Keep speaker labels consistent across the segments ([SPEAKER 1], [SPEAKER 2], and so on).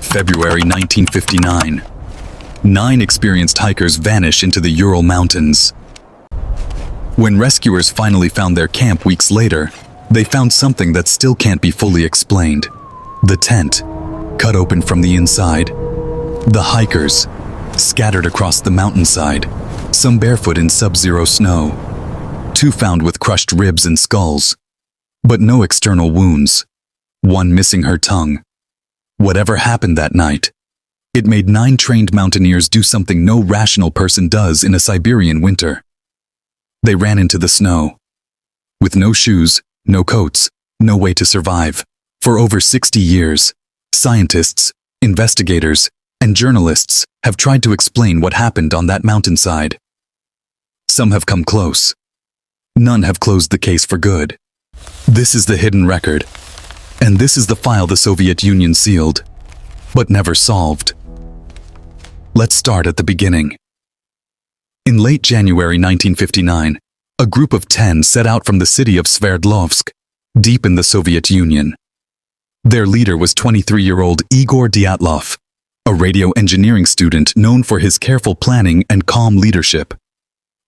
[SPEAKER 1] February 1959. 9 experienced hikers vanish into the Ural Mountains. When rescuers finally found their camp weeks later, they found something that still can't be fully explained. The tent, cut open from the inside. The hikers, scattered across the mountainside, some barefoot in sub-zero snow. 2 found with crushed ribs and skulls, but no external wounds. 1 missing her tongue. Whatever happened that night, it made 9 trained mountaineers do something no rational person does in a Siberian winter. They ran into the snow. With no shoes, no coats, no way to survive. For over 60 years, scientists, investigators, and journalists have tried to explain what happened on that mountainside. Some have come close. None have closed the case for good. This is the hidden record. And this is the file the Soviet Union sealed, but never solved. Let's start at the beginning. In late January 1959, a group of 10 set out from the city of Sverdlovsk, deep in the Soviet Union. Their leader was 23-year-old Igor Dyatlov, a radio engineering student known for his careful planning and calm leadership.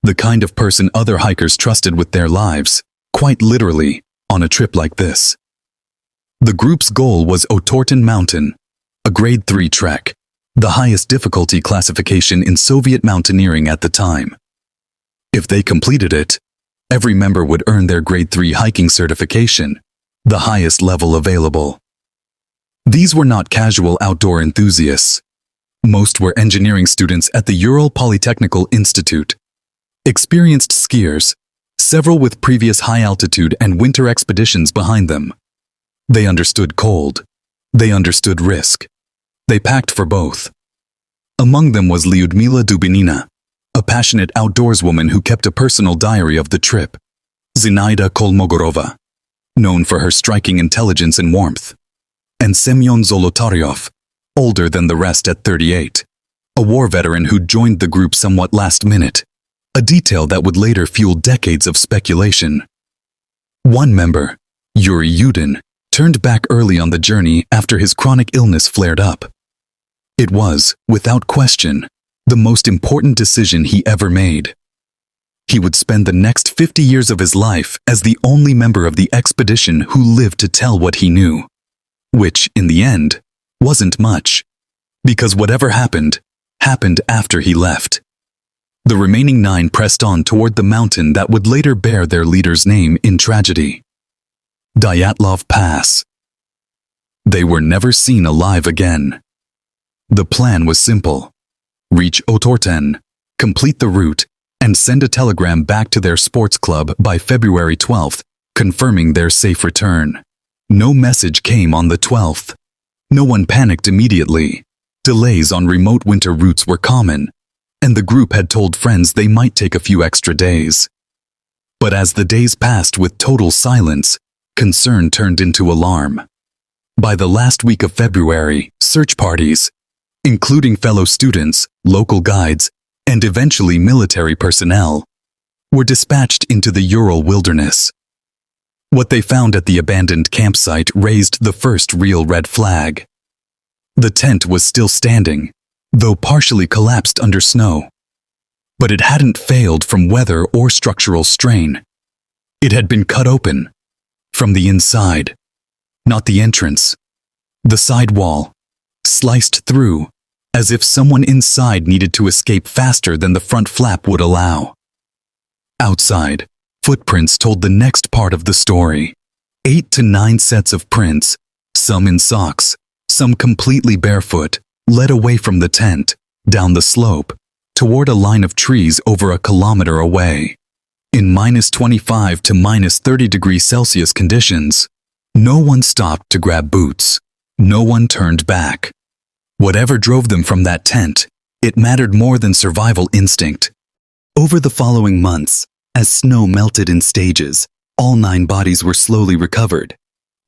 [SPEAKER 1] The kind of person other hikers trusted with their lives, quite literally, on a trip like this. The group's goal was Otorten Mountain, a grade 3 trek, the highest difficulty classification in Soviet mountaineering at the time. If they completed it, every member would earn their grade 3 hiking certification, the highest level available. These were not casual outdoor enthusiasts. Most were engineering students at the Ural Polytechnical Institute. Experienced skiers, several with previous high-altitude and winter expeditions behind them. They understood cold. They understood risk. They packed for both. Among them was Lyudmila Dubinina, a passionate outdoorswoman who kept a personal diary of the trip. Zinaida Kolmogorova, known for her striking intelligence and warmth. And Semyon Zolotaryov, older than the rest at 38, a war veteran who joined the group somewhat last minute, a detail that would later fuel decades of speculation. One member, Yuri Yudin, turned back early on the journey after his chronic illness flared up. It was, without question, the most important decision he ever made. He would spend the next 50 years of his life as the only member of the expedition who lived to tell what he knew. Which, in the end, wasn't much. Because whatever happened, happened after he left. The remaining 9 pressed on toward the mountain that would later bear their leader's name in tragedy. Dyatlov Pass. They were never seen alive again. The plan was simple. Reach Otorten, complete the route, and send a telegram back to their sports club by February 12th, confirming their safe return. No message came on the 12th. No one panicked immediately. Delays on remote winter routes were common, and the group had told friends they might take a few extra days. But as the days passed with total silence, concern turned into alarm. By the last week of February, search parties, including fellow students, local guides, and eventually military personnel, were dispatched into the Ural wilderness. What they found at the abandoned campsite raised the first real red flag. The tent was still standing, though partially collapsed under snow. But it hadn't failed from weather or structural strain. It had been cut open. From the inside, not the entrance. The side wall, sliced through, as if someone inside needed to escape faster than the front flap would allow. Outside, footprints told the next part of the story. 8 to 9 sets of prints, some in socks, some completely barefoot, led away from the tent, down the slope, toward a line of trees over a kilometer away. In -25 to -30 degrees Celsius conditions, no one stopped to grab boots. No one turned back. Whatever drove them from that tent, it mattered more than survival instinct. Over the following months, as snow melted in stages, all 9 bodies were slowly recovered,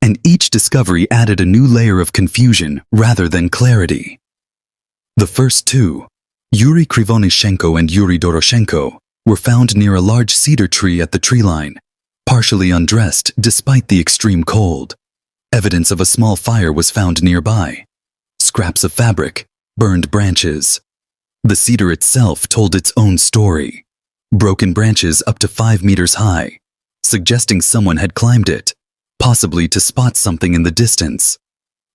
[SPEAKER 1] and each discovery added a new layer of confusion rather than clarity. The first 2, Yuri Krivonishenko and Yuri Doroshenko, were found near a large cedar tree at the tree line, partially undressed despite the extreme cold. Evidence of a small fire was found nearby. scraps of fabric, burned branches. The cedar itself told its own story. Broken branches up to 5 meters high, suggesting someone had climbed it, possibly to spot something in the distance,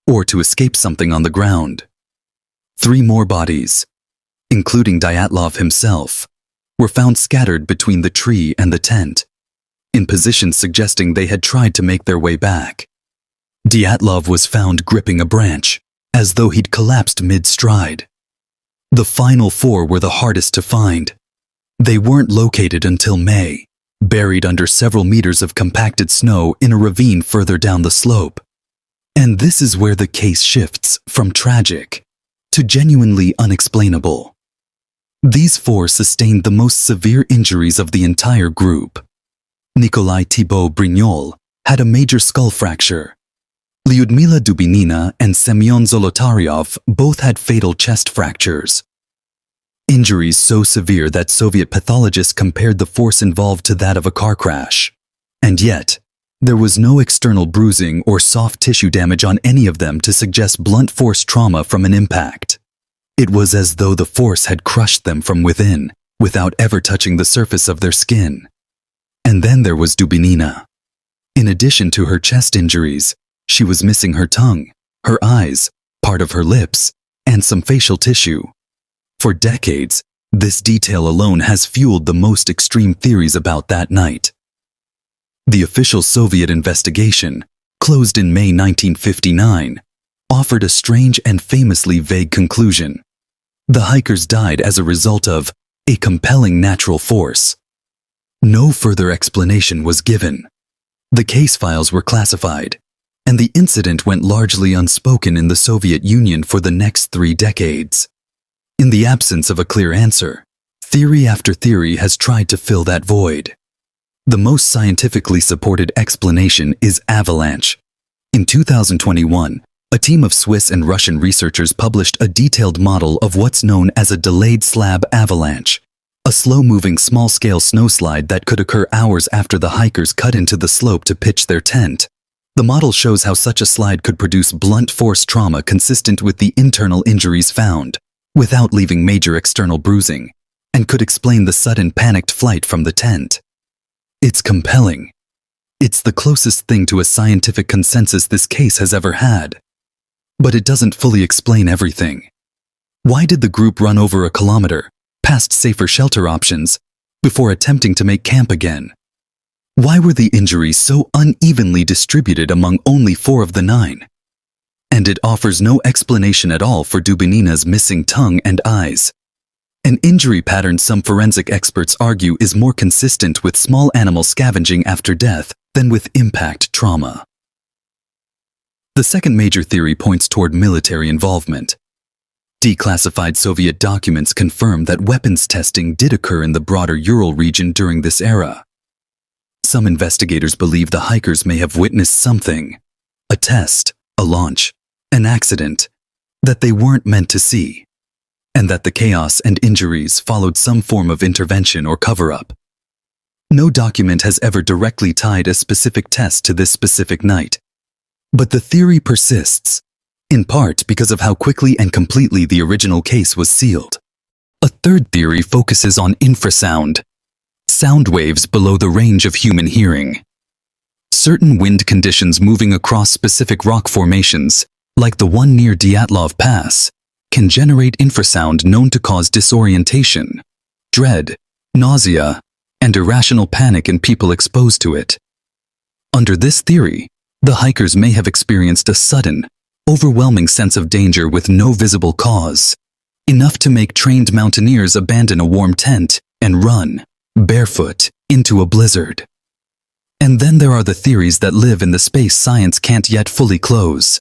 [SPEAKER 1] or to escape something on the ground. 3 more bodies, including Dyatlov himself, were found scattered between the tree and the tent, in positions suggesting they had tried to make their way back. Dyatlov was found gripping a branch, as though he'd collapsed mid-stride. The final 4 were the hardest to find. They weren't located until May, buried under several meters of compacted snow in a ravine further down the slope. And this is where the case shifts from tragic to genuinely unexplainable. These 4 sustained the most severe injuries of the entire group. Nikolai Thibault Brignol had a major skull fracture. Lyudmila Dubinina and Semyon Zolotaryov both had fatal chest fractures. Injuries so severe that Soviet pathologists compared the force involved to that of a car crash. And yet, there was no external bruising or soft tissue damage on any of them to suggest blunt force trauma from an impact. It was as though the force had crushed them from within, without ever touching the surface of their skin. And then there was Dubinina. In addition to her chest injuries, she was missing her tongue, her eyes, part of her lips, and some facial tissue. For decades, this detail alone has fueled the most extreme theories about that night. The official Soviet investigation, closed in May 1959, offered a strange and famously vague conclusion. The hikers died as a result of a compelling natural force. No further explanation was given. The case files were classified, and the incident went largely unspoken in the Soviet Union for the next 3 decades. In the absence of a clear answer, theory after theory has tried to fill that void. The most scientifically supported explanation is avalanche. In 2021, a team of Swiss and Russian researchers published a detailed model of what's known as a delayed slab avalanche, a slow-moving small-scale snowslide that could occur hours after the hikers cut into the slope to pitch their tent. The model shows how such a slide could produce blunt force trauma consistent with the internal injuries found, without leaving major external bruising, and could explain the sudden panicked flight from the tent. It's compelling. It's the closest thing to a scientific consensus this case has ever had. But it doesn't fully explain everything. Why did the group run over a kilometer, past safer shelter options, before attempting to make camp again? Why were the injuries so unevenly distributed among only 4 of the 9? And it offers no explanation at all for Dubinina's missing tongue and eyes. An injury pattern some forensic experts argue is more consistent with small animal scavenging after death than with impact trauma. The second major theory points toward military involvement. Declassified Soviet documents confirm that weapons testing did occur in the broader Ural region during this era. Some investigators believe the hikers may have witnessed something, a test, a launch, an accident, that they weren't meant to see, and that the chaos and injuries followed some form of intervention or cover-up. No document has ever directly tied a specific test to this specific night. But the theory persists, in part because of how quickly and completely the original case was sealed. A third theory focuses on infrasound, sound waves below the range of human hearing. Certain wind conditions moving across specific rock formations, like the one near Dyatlov Pass, can generate infrasound known to cause disorientation, dread, nausea, and irrational panic in people exposed to it. Under this theory, the hikers may have experienced a sudden, overwhelming sense of danger with no visible cause, enough to make trained mountaineers abandon a warm tent and run, barefoot, into a blizzard. And then there are the theories that live in the space science can't yet fully close.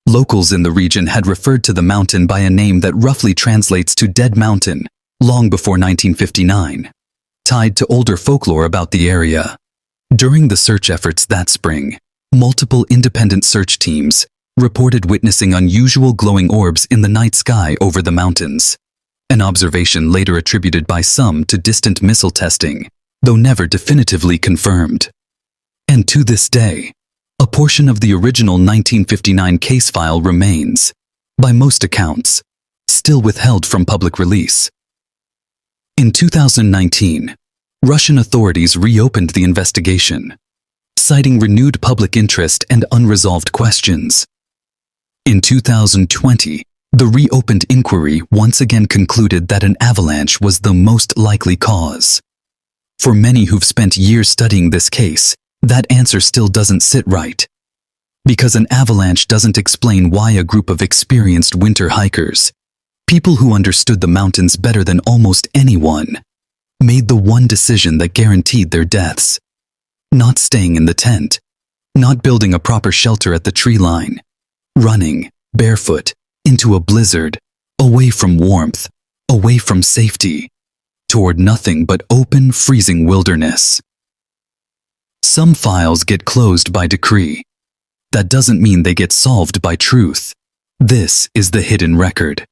[SPEAKER 1] Locals in the region had referred to the mountain by a name that roughly translates to Dead Mountain, long before 1959, tied to older folklore about the area. During the search efforts that spring, multiple independent search teams reported witnessing unusual glowing orbs in the night sky over the mountains, an observation later attributed by some to distant missile testing, though never definitively confirmed. And to this day, a portion of the original 1959 case file remains, by most accounts, still withheld from public release. In 2019, Russian authorities reopened the investigation, citing renewed public interest and unresolved questions. In 2020, the reopened inquiry once again concluded that an avalanche was the most likely cause. For many who've spent years studying this case, that answer still doesn't sit right. Because an avalanche doesn't explain why a group of experienced winter hikers, people who understood the mountains better than almost anyone, made the one decision that guaranteed their deaths. Not staying in the tent, not building a proper shelter at the tree line, running, barefoot, into a blizzard, away from warmth, away from safety, toward nothing but open, freezing wilderness. Some files get closed by decree. That doesn't mean they get solved by truth. This is the hidden record.